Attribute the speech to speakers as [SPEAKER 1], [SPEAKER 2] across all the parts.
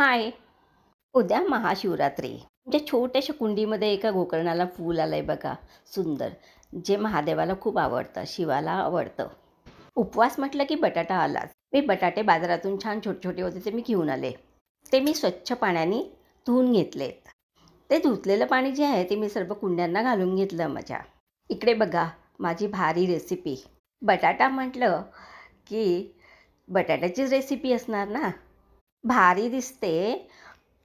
[SPEAKER 1] हाय. उद्या महाशिवरात्री. म्हणजे छोट्याशा कुंडीमध्ये एका गोकर्णाला फूल आलंय बघा, सुंदर. जे महादेवाला खूप आवडतं, शिवाला आवडतं. उपवास म्हटलं की बटाटा आलाच. मी बटाटे बाजारातून छान छोटे-छोटे होते ते मी घेऊन आले. ते मी स्वच्छ पाण्याने धुवून घेतलेत. ते धुतलेलं पाणी जे आहे ते मी सर्व कुंड्यांना घालून घेतलं माझ्या. इकडे बघा माझी भारी रेसिपी. बटाटा म्हटलं की बटाट्याचीच रेसिपी असणार ना. भारी दिसते,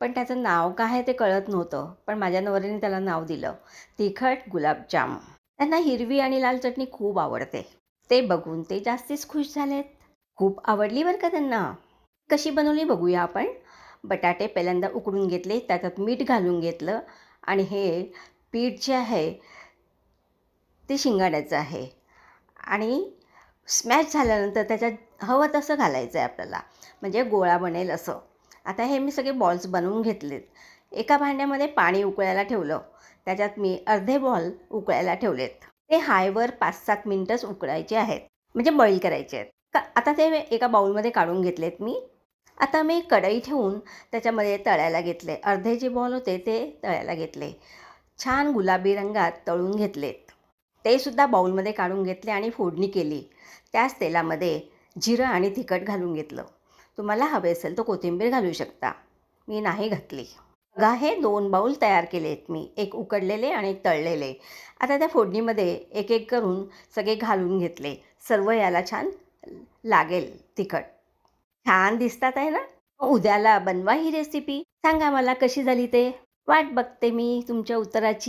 [SPEAKER 1] पण त्याचं नाव काय आहे ते कळत नव्हतं. पण माझ्या नवऱ्याने त्याला नाव दिलं, तिखट गुलाबजाम. त्यांना हिरवी आणि लाल चटणी खूप आवडते. ते बघून ते जास्तीच खुश झालेत. खूप आवडली बरं का त्यांना. कशी बनवली बघूया आपण. बटाटे पहिल्यांदा उकडून घेतले, त्याच्यात मीठ घालून घेतलं आणि हे पीठ जे आहे ते शिंगाड्याचं आहे आणि स्मॅश झाल्यानंतर त्याच्यात हवं तसं घालायचं आहे आपल्याला, म्हणजे गोळा बनेल असं. आता हे मी सगळे बॉल्स बनवून घेतलेत. एका भांड्यामध्ये पाणी उकळायला ठेवलं. त्याच्यात मी अर्धे बॉल उकळायला ठेवलेत. ते हायवर 5-7 मिनिटंच उकळायचे आहेत, म्हणजे बॉईल करायचे आहेत. आता ते एका बाउलमध्ये काढून घेतलेत मी. आता मी कढई ठेवून त्याच्यामध्ये तळायला घेतले. अर्धे जे बॉल होते ते तळायला घेतले. छान गुलाबी रंगात तळून घेतलेत. ते सुद्धा बाउलमध्ये काढून घेतले आणि फोडणी केली. त्याच तेलामध्ये जिरं आणि तिखट घालून घेतलं. तुम्हाला हवे असेल तर कोथिंबीर घालू शकता. मी नाही घातली. बघा हे 2 बाउल तयार केलेत मी. एक उकडलेले आणि एक तळलेले. आता त्या फोडणीमध्ये एक-एक करून सगळे घालून घेतले. सर्व याला छान लागेल तिखट. छान दिसतात आहे ना? उद्याला बनवा ही रेसिपी. सांगा मला कशी झाली ते. वाट बघते मी तुमच्या उत्तराची.